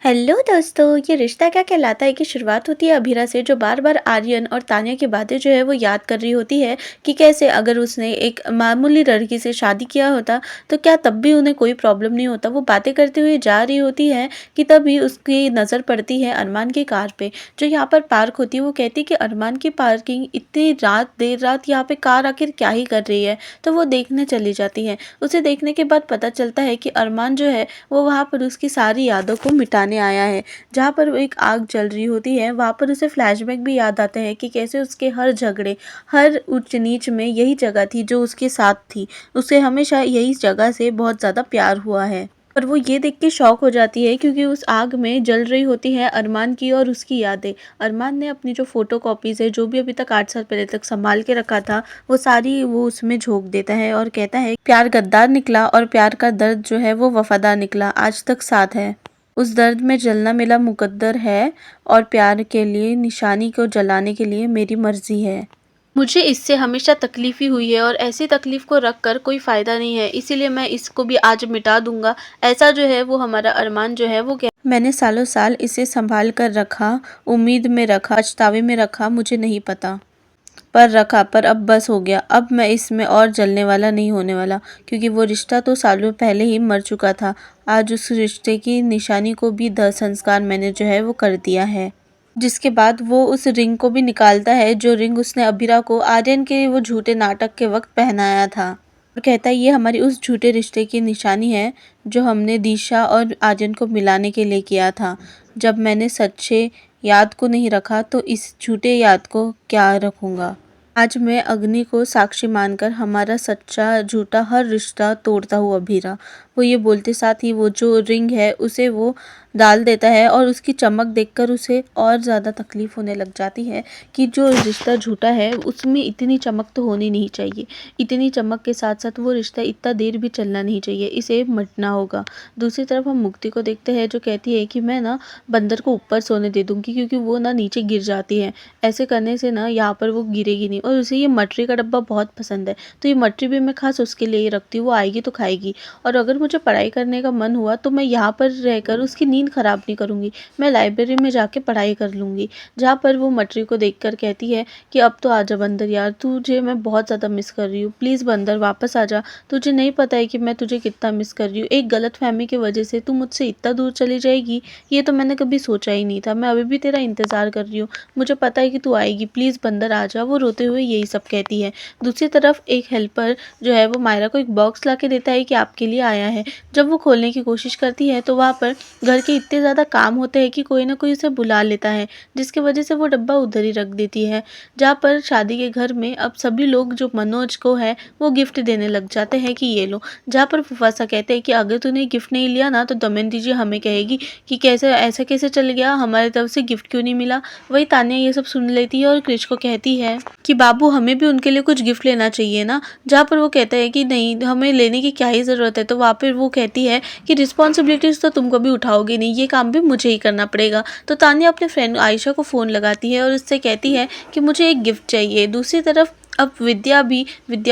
Hello दोस्तों, ये रिश्ता क्या कहलाता है की शुरुआत होती है अभीरा से, जो बार बार आर्यन और तान्या की बातें जो है वो याद कर रही होती है कि कैसे अगर उसने एक मामूली लड़की से शादी किया होता तो क्या तब भी उन्हें कोई प्रॉब्लम नहीं होता। वो बातें करते हुए जा रही होती है कि तभी उसकी नज़र पड़ती है अरमान की कार पे, जो यहाँ पर पार्क होती है। वो कहती है कि अरमान की पार्किंग इतनी रात देर रात यहाँ पे कार आखिर क्या ही कर रही है। तो वो देखने चली जाती है। उसे देखने के बाद पता चलता है कि अरमान जो है वो वहाँ पर उसकी सारी यादों को मिटाने आया है। जहाँ पर वो एक आग जल रही होती है, वहाँ पर उसे फ्लैशबैक भी याद आते हैं कि कैसे उसके हर झगड़े, हर ऊंच नीच में यही जगह थी जो उसके साथ थी। उसे हमेशा यही जगह से बहुत ज़्यादा प्यार हुआ है। और वो ये देख के शॉक हो जाती है क्योंकि उस आग में जल रही होती है अरमान की और उसकी यादें। अरमान ने अपनी जो फोटो कॉपीज़ है, जो भी अभी तक 8 साल पहले तक संभाल के रखा था, वो सारी वो उसमें झोंक देता है और कहता है प्यार गद्दार निकला और प्यार का दर्द जो है वो वफादार निकला, आज तक साथ है। उस दर्द में जलना मिला मुकद्दर है और प्यार के लिए निशानी को जलाने के लिए मेरी मर्जी है। मुझे इससे हमेशा तकलीफ ही हुई है और ऐसी तकलीफ को रख कर कोई फ़ायदा नहीं है, इसीलिए मैं इसको भी आज मिटा दूंगा। ऐसा जो है वो हमारा अरमान जो है वो कह मैंने सालों साल इसे संभाल कर रखा, उम्मीद में रखा, पछतावे में रखा, मुझे नहीं पता पर रखा, पर अब बस हो गया। अब मैं इसमें और जलने वाला नहीं होने वाला, क्योंकि वो रिश्ता तो सालों पहले ही मर चुका था। आज उस रिश्ते की निशानी को भी दाह संस्कार मैंने जो है वो कर दिया है। जिसके बाद वो उस रिंग को भी निकालता है, जो रिंग उसने अबीरा को आर्यन के वो झूठे नाटक के वक्त पहनाया था, और कहता है ये हमारी उस झूठे रिश्ते की निशानी है जो हमने दिशा और आर्यन को मिलाने के लिए किया था। जब मैंने सच्चे याद को नहीं रखा तो इस झूठे याद को क्या रखूँगा। आज मैं अग्नि को साक्षी मानकर हमारा सच्चा झूठा हर रिश्ता तोड़ता हूँ अभीरा। वो ये बोलते साथ ही वो जो रिंग है उसे वो डाल देता है और उसकी चमक देखकर उसे और ज़्यादा तकलीफ़ होने लग जाती है कि जो रिश्ता झूठा है उसमें इतनी चमक तो होनी नहीं चाहिए। इतनी चमक के साथ साथ वो रिश्ता इतना देर भी चलना नहीं चाहिए, इसे मिटना होगा। दूसरी तरफ हम मुक्ति को देखते हैं, जो कहती है कि मैं ना बंदर को ऊपर सोने दे दूँगी क्योंकि वो ना नीचे गिर जाती है। ऐसे करने से ना यहाँ पर वो गिरेगी नहीं, और उसे ये मटरी का डब्बा बहुत पसंद है, तो ये मटरी भी मैं खास उसके लिए ही रखती हूँ। वो आएगी तो खाएगी, और अगर मुझे पढ़ाई करने का मन हुआ तो मैं यहाँ पर रहकर उसकी नींद ख़राब नहीं करूँगी, मैं लाइब्रेरी में जाके पढ़ाई कर लूँगी। जहाँ पर वो मटरी को देखकर कहती है कि अब तो आजा बंदर यार, तुझे मैं बहुत ज़्यादा मिस कर रही हूँ, प्लीज़ बंदर वापस आ जा। तुझे नहीं पता है कि मैं तुझे कितना मिस कर रही हूँ। एक गलतफ़हमी की वजह से तू मुझसे इतना दूर चली जाएगी, ये तो मैंने कभी सोचा ही नहीं था। मैं अभी भी तेरा इंतज़ार कर रही हूँ, मुझे पता है कि तू आएगी, प्लीज़ बंदर आ जा। वो रोते हुए यही सब कहती है। दूसरी तरफ एक हेल्पर जो है वो मायरा को एक बॉक्स ला के देता है कि आपके लिए आया है। जब वो खोलने की कोशिश करती है तो वहाँ पर घर के इतने ज़्यादा काम होते हैं कि कोई ना कोई उसे बुला लेता है, जिसकी वजह से वो डब्बा उधर ही रख देती है। जहाँ पर शादी के घर में अब सभी लोग जो मनोज को है वो गिफ्ट देने लग जाते हैं कि ये लो। जहाँ पर फुफासा कहते हैं कि अगर तूने गिफ्ट नहीं लिया ना तो दमयंती जी हमें कहेगी कि कैसे ऐसा कैसे चल गया, हमारी तरफ से गिफ्ट क्यों नहीं मिला। वही तान्या ये सब सुन लेती है और क्रिश को कहती है कि बाबू हमें भी उनके लिए कुछ गिफ्ट लेना चाहिए ना। जहाँ पर वो कहता है कि नहीं, हमें लेने की क्या ही ज़रूरत है। तो वहाँ पर वो कहती है कि रिस्पॉन्सिबिलिटीज़ तो तुम कभी उठाओगे नहीं, ये काम भी मुझे ही करना पड़ेगा। तो तान्या अपने फ्रेंड आयशा को फ़ोन लगाती है और उससे कहती है कि मुझे एक गिफ्ट चाहिए। दूसरी तरफ अब विद्या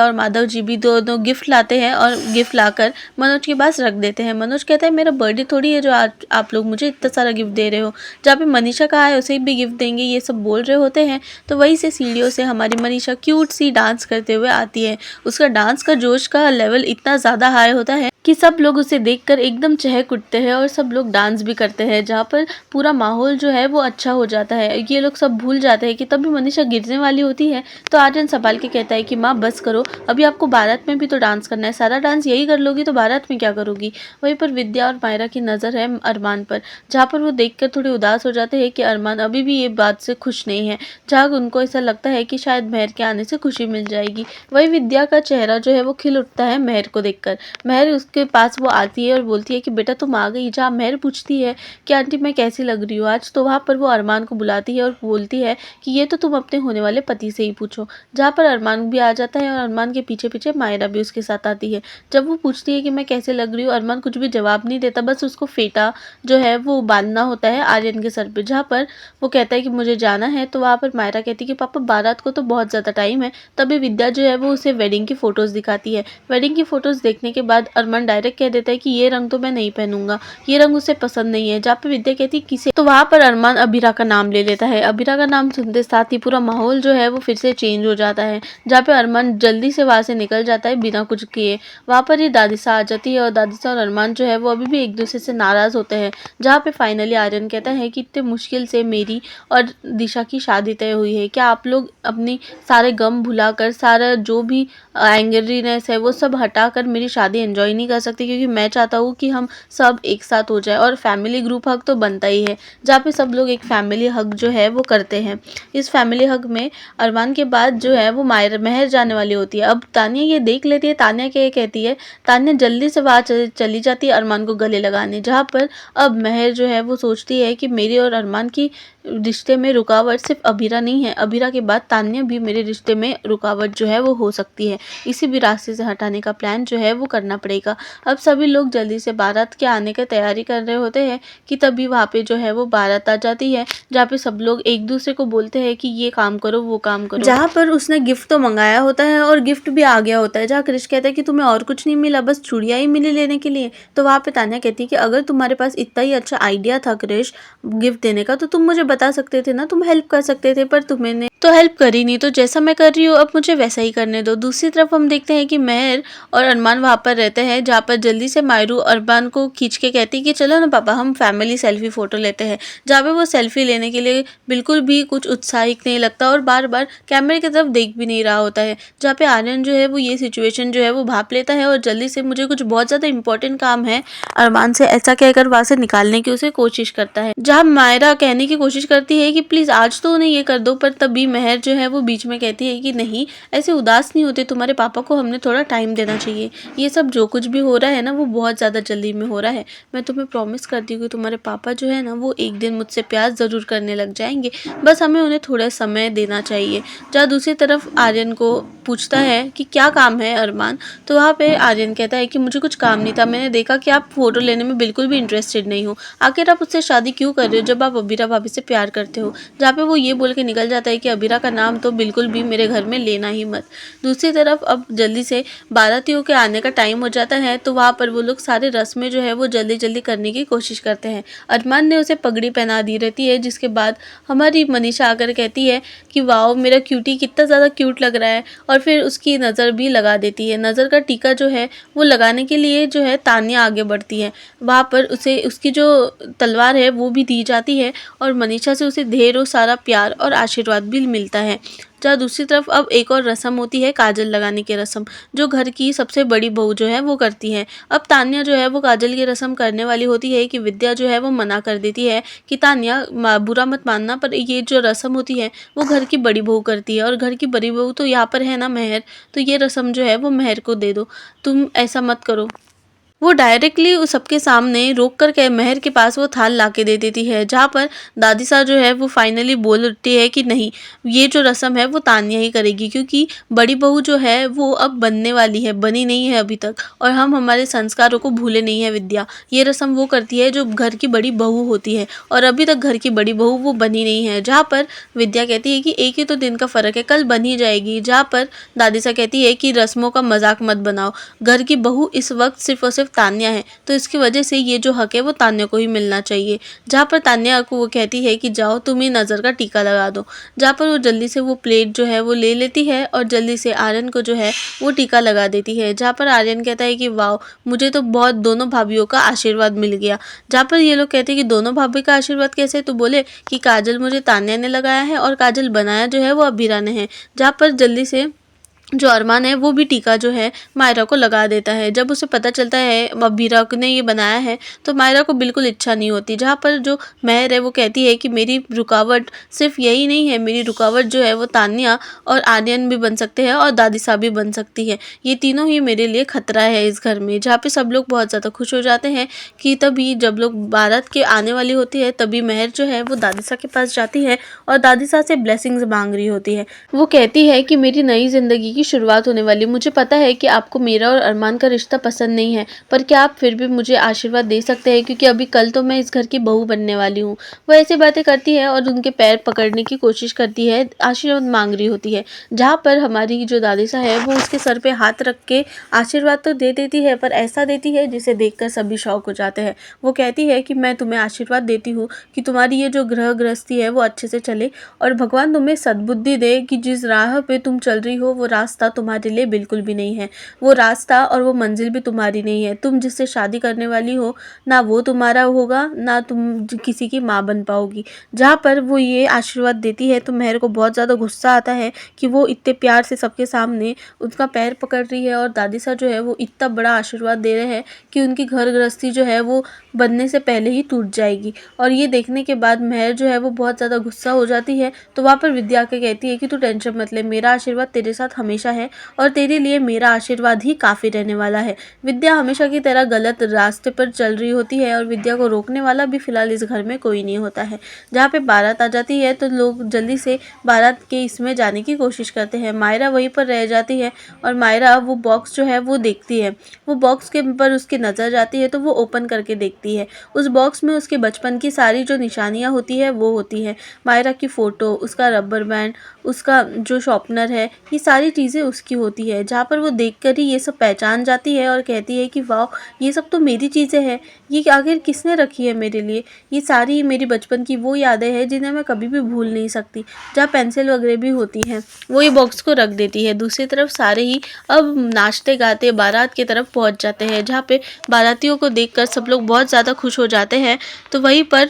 और माधव जी भी दोनों गिफ्ट लाते हैं और गिफ्ट लाकर मनोज के पास रख देते हैं। मनोज कहता है मेरा बर्थडे थोड़ी है जो आज आप लोग मुझे इतना सारा गिफ्ट दे रहे हो। जहाँ पे मनीषा कहा है उसे भी गिफ्ट देंगे, ये सब बोल रहे होते हैं। तो वहीं से सीढ़ियों से हमारी मनीषा क्यूट सी डांस करते हुए आती है। उसका डांस का जोश का लेवल इतना ज़्यादा हाई होता है कि सब लोग उसे देखकर एकदम चहक उठते हैं और सब लोग डांस भी करते हैं। जहाँ पर पूरा माहौल जो है वो अच्छा हो जाता है। ये लोग सब भूल जाते हैं कि तभी मनीषा गिरने वाली होती है। तो आर्यन संभाल के कहता है कि माँ बस करो, अभी आपको बारात में भी तो डांस करना है, सारा डांस यही कर लोगी तो बारात में क्या करोगी। वहीं पर विद्या और मायरा की नज़र है अरमान पर, जहाँ पर वो देखकर थोड़े उदास हो जाते हैं कि अरमान अभी भी ये बात से खुश नहीं है। जहाँ उनको ऐसा लगता है कि शायद महर के आने से खुशी मिल जाएगी। वही विद्या का चेहरा जो है वो खिल उठता है महर को देखकर। महर के पास वो आती है और बोलती है कि बेटा तुम आ गई। जहाँ महर पूछती है कि आंटी मैं कैसी लग रही हूँ आज, तो वहाँ पर वो अरमान को बुलाती है और बोलती है कि ये तो तुम अपने होने वाले पति से ही पूछो। जहाँ पर अरमान भी आ जाता है और अरमान के पीछे पीछे मायरा भी उसके साथ आती है। जब वो पूछती है कि मैं कैसे लग रही हूँ, अरमान कुछ भी जवाब नहीं देता, बस उसको फेटा जो है वो बांधना होता है आर्यन के सर पे। जहाँ पर वो कहता है कि मुझे जाना है, तो वहाँ पर मायरा कहती है कि पापा बारात को तो बहुत ज़्यादा टाइम है। तभी विद्या जो है वो उसे वेडिंग की फ़ोटोज़ दिखाती है। वेडिंग की फ़ोटोज़ देखने के बाद अरमान अरमान डायरेक्ट कह देता है कि ये रंग तो मैं नहीं पहनूंगा, ये रंग उसे पसंद नहीं है। जहाँ पे विद्या कहती है किसे, तो वहाँ पर अरमान अबीरा का नाम ले लेता है। अबीरा का नाम सुनते साथ ही पूरा माहौल जो है वो फिर से चेंज हो जाता है। जहाँ पे अरमान जल्दी से वहाँ से निकल जाता है बिना कुछ किए। वहाँ पर ये दादिसा आ जाती है और दादिसा और अरमान जो है वो अभी भी एक दूसरे से नाराज होते हैं। जहाँ पे फाइनली आर्यन कहता है कि इतने मुश्किल से मेरी और दिशा की शादी तय हुई है, क्या आप लोग अपनी सारे गम भुलाकर, सारा जो भी एंग्रीनेस है वो सब हटाकर मेरी शादी एंजॉय नहीं कर सकते? क्योंकि मैं चाहता हूँ कि हम सब एक साथ हो जाए और फैमिली ग्रुप हग तो बनता ही है। जहाँ पे सब लोग एक फैमिली हग जो है वो करते हैं। इस फैमिली हग में अरमान के बाद जो है वो महर जाने वाली होती है। अब तानिया ये देख लेती है। तानिया क्या कहती है, तानिया जल्दी से वहाँ चली जाती है अरमान को गले लगाने। जहाँ पर अब महर जो है वो सोचती है कि मेरे और अरमान की रिश्ते में रुकावट सिर्फ अबीरा नहीं है, अबीरा के बाद तान्या भी मेरे रिश्ते में रुकावट जो है वो हो सकती है। इसी भी रास्ते से हटाने का प्लान जो है वो करना पड़ेगा। अब सभी लोग जल्दी से बारात के आने की तैयारी कर रहे होते हैं कि तभी वहाँ पे जो है वो बारात आ जाती है। जहाँ पे सब लोग एक दूसरे को बोलते हैं कि ये काम करो, वो काम करो। जहाँ पर उसने गिफ्ट तो मंगाया होता है और गिफ्ट भी आ गया होता है। जहाँ क्रिश कहता है कि तुम्हें और कुछ नहीं मिला, बस चूड़ियाँ ही मिली लेने के लिए। तो वहाँ पे तान्या कहती है कि अगर तुम्हारे पास इतना ही अच्छा आइडिया था क्रिश गिफ्ट देने का, तो तुम मुझे बता सकते थे ना, तुम हेल्प कर सकते थे, पर तुमने तो हेल्प करी नहीं। तो जैसा मैं कर रही हूँ अब मुझे वैसा ही करने दो। दूसरी तरफ हम देखते हैं कि महर और अरमान वहाँ पर रहते हैं। जहाँ पर जल्दी से मायरू अरमान को खींच के कहती है कि चलो ना पापा, हम फैमिली सेल्फी फ़ोटो लेते हैं। जहाँ पे वो सेल्फी लेने के लिए बिल्कुल भी कुछ उत्साहित नहीं लगता और बार बार कैमरे की तरफ देख भी नहीं रहा होता है। जहाँ पे आर्यन जो है वो ये सिचुएशन जो है वो भाप लेता है और जल्दी से मुझे कुछ बहुत ज़्यादा इंपॉर्टेंट काम है अरमान से ऐसा कहकर वहाँ से निकालने की उसे कोशिश करता है। जहाँ मायरा कहने की कोशिश करती है कि प्लीज़ आज तो उन्हें ये कर दो, पर तभी महर जो है वो बीच में कहती है कि नहीं, ऐसे उदास नहीं होते, तुम्हारे पापा को हमने थोड़ा टाइम देना चाहिए। ये सब जो कुछ भी हो रहा है ना वो बहुत ज़्यादा जल्दी में हो रहा है। मैं तुम्हें प्रॉमिस करती हूँ कि तुम्हारे पापा जो है ना वो एक दिन मुझसे प्यार ज़रूर करने लग जाएंगे, बस हमें उन्हें थोड़ा समय देना चाहिए। जहाँ दूसरी तरफ आर्यन को पूछता है कि क्या काम है अरमान, तो वहाँ पे आर्यन कहता है कि मुझे कुछ काम नहीं था, मैंने देखा कि आप फोटो लेने में बिल्कुल भी इंटरेस्टेड नहीं हो, आखिर आप उससे शादी क्यों कर रहे हो जब आप अबीरा भाभी से प्यार करते हो। जहाँ पे वो ये बोल के निकल जाता है कि अबीरा का नाम तो बिल्कुल भी मेरे घर में लेना ही मत। दूसरी तरफ अब जल्दी से बारातियों के आने का टाइम हो जाता है। तो वहाँ पर वो लोग सारे रस्में जो है वो जल्दी जल्दी करने की कोशिश करते हैं। अरमान ने उसे पगड़ी पहना दी रहती है, जिसके बाद हमारी मनीषा आकर कहती है कि वाओ मेरा क्यूटी कितना ज़्यादा क्यूट लग रहा है, और फिर उसकी नज़र भी लगा देती है। नज़र का टीका जो है वो लगाने के लिए जो है तान्या आगे बढ़ती है। वहाँ पर उसे उसकी जो तलवार है वो भी दी जाती है और मनीषा से उसे ढेरों सारा प्यार और आशीर्वाद भी मिलता है। जहाँ दूसरी तरफ अब एक और रस्म होती है, काजल लगाने की रस्म, जो घर की सबसे बड़ी बहू जो है वो करती है। अब तान्या जो है वो काजल की रस्म करने वाली होती है कि विद्या जो है वो मना कर देती है कि तान्या बुरा मत मानना, पर ये जो रस्म होती है वो घर की बड़ी बहू करती है और घर की बड़ी बहू तो यहाँ पर है ना महर, तो ये रस्म जो है वो महर को दे दो, तुम ऐसा मत करो। वो डायरेक्टली उस सबके सामने रोक कर के महर के पास वो थाल ला के दे देती है। जहाँ पर दादीसा जो है वो फाइनली बोल उठती है कि नहीं, ये जो रस्म है वो तान्या ही करेगी, क्योंकि बड़ी बहू जो है वो अब बनने वाली है, बनी नहीं है अभी तक, और हम हमारे संस्कारों को भूले नहीं है। विद्या ये रस्म वो करती है जो घर की बड़ी बहू होती है, और अभी तक घर की बड़ी बहू वो बनी नहीं है। जहाँ पर विद्या कहती है कि एक ही तो दिन का फ़र्क है, कल बन ही जाएगी। जहाँ पर दादीसा कहती है कि रस्मों का मजाक मत बनाओ, घर की बहू इस वक्त सिर्फ और सिर्फ तान्या है, तो इसकी वजह से ये जो हक है वो तान्या को ही मिलना चाहिए। जहाँ पर तान्या को वो कहती है कि जाओ तुम ही नज़र का टीका लगा दो। जहाँ पर वो जल्दी से वो प्लेट जो है वो ले लेती है और जल्दी से आर्यन को जो है वो टीका लगा देती है। जहाँ पर आर्यन कहता है कि वाह, मुझे तो बहुत दोनों भाभीियों का आशीर्वाद मिल गया। जहाँ पर ये लोग कहते हैं कि दोनों भाभी का आशीर्वाद कैसे, तो बोले कि काजल मुझे तान्या ने लगाया है और काजल बनाया जो है वो अबीरा ने है। जहाँ पर जल्दी से जो अरमान है वो भी टीका जो है मायरा को लगा देता है। जब उसे पता चलता है अबीरा ने ये बनाया है तो मायरा को बिल्कुल इच्छा नहीं होती। जहाँ पर जो महर है वो कहती है कि मेरी रुकावट सिर्फ यही नहीं है, मेरी रुकावट जो है वो तान्या और आर्यन भी बन सकते हैं और दादीसा भी बन सकती है, ये तीनों ही मेरे लिए खतरा है इस घर में। जहाँ पे सब लोग बहुत ज़्यादा खुश हो जाते हैं कि तभी जब लोग बारात के आने वाली होती है तभी महर जो है वो दादीसा के पास जाती है और दादीसा से ब्लेसिंग्स मांग रही होती है। वो कहती है कि मेरी नई ज़िंदगी की की शुरुआत होने वाली है। मुझे पता है कि आपको मेरा और अरमान का रिश्ता पसंद नहीं है, पर क्या आप फिर भी मुझे आशीर्वाद दे सकते हैं, क्योंकि अभी कल तो मैं इस घर की बहू बनने वाली हूँ। वो ऐसी बातें करती है और उनके पैर पकड़ने की कोशिश करती है, आशीर्वाद माँग रही होती है। जहाँ पर हमारी जो दादिसा है वो उसके सर पे हाथ रख के आशीर्वाद तो दे देती है, पर ऐसा देती है जिसे देखकर सभी शॉक हो जाते हैं। वो कहती है कि मैं तुम्हें आशीर्वाद देती हूँ कि तुम्हारी ये जो गृह गृहस्थी है वो अच्छे से चले, और भगवान तुम्हें सद्बुद्धि दे कि जिस राह पे तुम चल रही हो वो रास्ता तुम्हारे लिए बिल्कुल भी नहीं है। वो रास्ता और वो मंजिल भी तुम्हारी नहीं है। तुम जिससे शादी करने वाली हो, ना वो तुम्हारा होगा, ना तुम किसी की माँ बन पाओगी। जहाँ पर वो ये आशीर्वाद देती है तो मेहर को बहुत ज़्यादा गुस्सा आता है कि वो इतने प्यार से सबके सामने उसका पैर पकड़ रही है, और दादीसा जो है वो इतना बड़ा आशीर्वाद दे रहे हैं कि उनकी घर गृहस्थी जो है वो बनने से पहले ही टूट जाएगी। और ये देखने के बाद मेहर जो है वो बहुत ज़्यादा गुस्सा हो जाती है। तो वहाँ पर विद्या आके कहती है कि तू टेंशन मत ले, मेरा आशीर्वाद तेरे साथ हमेशा है और तेरे लिए मेरा आशीर्वाद ही काफ़ी रहने वाला है। विद्या हमेशा की तरह गलत रास्ते पर चल रही होती है और विद्या को रोकने वाला भी फिलहाल इस घर में कोई नहीं होता है। जहाँ पे बारात आ जाती है तो लोग जल्दी से बारात के इसमें जाने की कोशिश करते हैं। मायरा वहीं पर रह जाती है और मायरा वो बॉक्स जो है वो देखती है। वो बॉक्स के ऊपर उसकी नज़र जाती है तो वो ओपन करके देखती है। उस बॉक्स में उसके बचपन की सारी जो निशानियाँ होती है वो होती है। मायरा की फ़ोटो, उसका रबर बैंड, उसका जो शॉर्पनर है, ये सारी चीज़ें उसकी होती है। जहाँ पर वो देखकर ही ये सब पहचान जाती है और कहती है कि वाह, ये सब तो मेरी चीज़ें हैं। ये आखिर किसने रखी है मेरे लिए? ये सारी मेरी बचपन की वो यादें हैं जिन्हें मैं कभी भी भूल नहीं सकती। जहाँ पेंसिल वगैरह भी होती हैं, वो ये बॉक्स को रख देती है। दूसरी तरफ सारे ही अब नाचते गाते बारात की तरफ पहुँच जाते हैं, जहाँ पे बारातियों को देखकर सब लोग बहुत ज़्यादा खुश हो जाते हैं। तो वहीं पर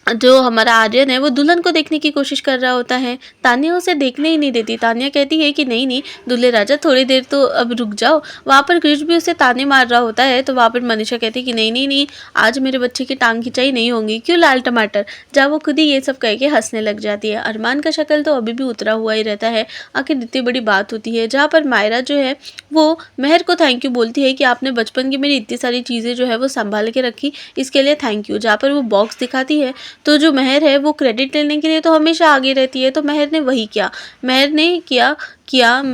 जो हमारा आर्यन है वो दुल्हन को देखने की कोशिश कर रहा होता है। तान्या उसे देखने ही नहीं देती। तान्या कहती है कि नहीं नहीं दूल्हे राजा, थोड़ी देर तो अब रुक जाओ। वहाँ पर कृष भी उसे ताने मार रहा होता है। तो वहाँ पर मनीषा कहती है कि नहीं नहीं नहीं, आज मेरे बच्चे की टांग खिंचाई नहीं होगी, क्यों लाल टमाटर। जहाँ वो खुद ही ये सब कह के हंसने लग जाती है। अरमान का शक्ल तो अभी भी उतरा हुआ ही रहता है। आखिर इतनी बड़ी बात होती है। जहाँ पर मायरा जो है वो मेहर को थैंक यू बोलती है कि आपने बचपन की मेरी इतनी सारी चीज़ें जो है वो संभाल के रखी, इसके लिए थैंक यू। जहाँ पर वो बॉक्स दिखाती है तो जो मेहर है वो क्रेडिट लेने के लिए तो हमेशा आगे रहती है। तो मेहर ने वही किया। मेहर ने किया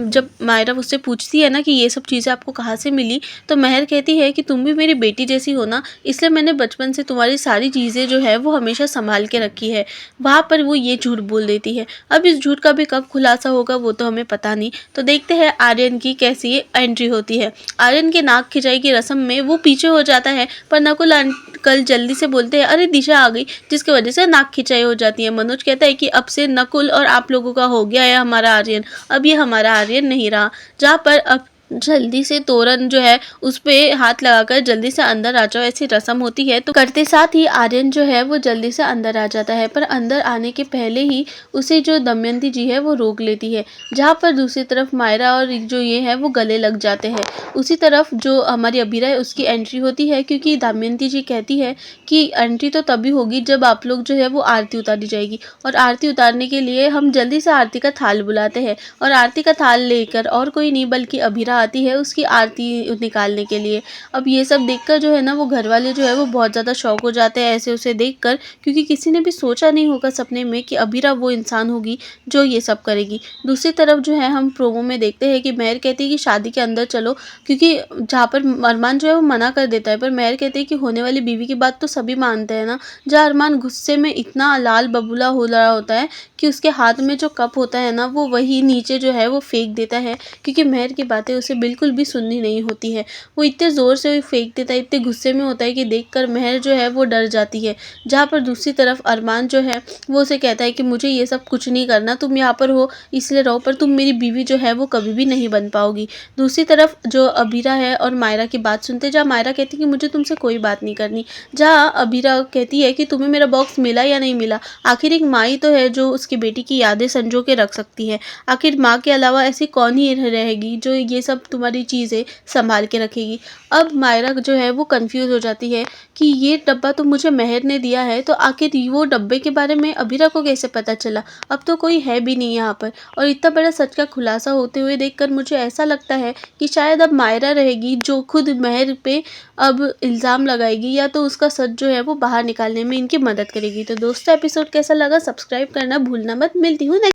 जब मायरा उससे पूछती है ना कि ये सब चीज़ें आपको कहाँ से मिली, तो मेहर कहती है कि तुम भी मेरी बेटी जैसी हो ना, इसलिए मैंने बचपन से तुम्हारी सारी चीज़ें जो है वो हमेशा संभाल के रखी है। वहाँ पर वो ये झूठ बोल देती है। अब इस झूठ का भी कब खुलासा होगा वो तो हमें पता नहीं। तो देखते हैं आर्यन की कैसी एंट्री होती है। आर्यन के नाक खिंचाई की रस्म में वो पीछे हो जाता है, पर नकुल अंकल जल्दी से बोलते हैं अरे दिशा आ गई, जिसकी वजह से नाक खिंचाई हो जाती है। मनोज कहता है कि अब से नकुल और आप लोगों का हो गया है हमारा आर्यन, अब ये हमारा आर्यन नहीं रहा। जहाँ पर अब जल्दी से तोरण जो है उस पे हाथ लगाकर जल्दी से अंदर आ जाओ, ऐसी रस्म होती है। तो करते साथ ही आर्यन जो है वो जल्दी से अंदर आ जाता है, पर अंदर आने के पहले ही उसे जो दमयंती जी है वो रोक लेती है। जहाँ पर दूसरी तरफ मायरा और जो ये है वो गले लग जाते हैं। उसी तरफ जो हमारी अबीरा है उसकी एंट्री होती है, क्योंकि दमयंती जी कहती है कि एंट्री तो तभी होगी जब आप लोग जो है वो आरती उतारी जाएगी, और आरती उतारने के लिए हम जल्दी से आरती का थाल बुलाते हैं। और आरती का थाल लेकर और कोई नहीं बल्कि अबीरा आती है उसकी आरती निकालने के लिए। अब ये सब देखकर जो है ना वो घर वाले जो है वो बहुत ज़्यादा शौक हो जाते हैं ऐसे उसे देखकर, क्योंकि किसी ने भी सोचा नहीं होगा सपने में कि अबीरा वो इंसान होगी जो ये सब करेगी। दूसरी तरफ जो है हम प्रोमो में देखते हैं कि मेहर कहती है कि शादी के अंदर चलो, क्योंकि जहाँ पर अरमान जो है वो मना कर देता है, पर मेहर कहती है कि होने वाली बीवी की बात तो सभी मानते हैं ना। जहाँ अरमान गुस्से में इतना लाल बबूला हो रहा होता है कि उसके हाथ में जो कप होता है ना वो वही नीचे जो है वो फेंक देता है, क्योंकि मेहर की बातें उसे बिल्कुल भी सुननी नहीं होती है। वो इतने ज़ोर से फेंक देता है, इतने गुस्से में होता है कि देखकर मेहर जो है वो डर जाती है। जहाँ पर दूसरी तरफ अरमान जो है वो उसे कहता है कि मुझे ये सब कुछ नहीं करना, तुम यहाँ पर हो इसलिए रहो, पर तुम मेरी बीवी जो है वो कभी भी नहीं बन पाओगी। दूसरी तरफ जो अबीरा है और मायरा की बात सुनते, जहाँ मायरा कहती है कि मुझे तुमसे कोई बात नहीं करनी, जहाँ अबीरा कहती है कि तुम्हें मेरा बॉक्स मिला या नहीं मिला। आखिर एक माँ ही तो है जो उसकी बेटी की यादें संजो के रख सकती है। आखिर माँ के अलावा ऐसी कौन ही रहेगी जो ये सब तुम्हारी चीज़ें संभाल के रखेगी। अब मायरा जो है वो कंफ्यूज हो जाती है कि ये डब्बा तो मुझे मेहर ने दिया है, तो आखिर वो डब्बे के बारे में अबीरा को कैसे पता चला। अब तो कोई है भी नहीं यहाँ पर, और इतना बड़ा सच का खुलासा होते हुए देखकर मुझे ऐसा लगता है कि शायद अब मायरा रहेगी जो खुद मेहर पे अब इल्ज़ाम लगाएगी, या तो उसका सच जो है वो बाहर निकालने में इनकी मदद करेगी। तो दोस्तों एपिसोड कैसा लगा सब्सक्राइब करना भूलना मत। मिलती हूँ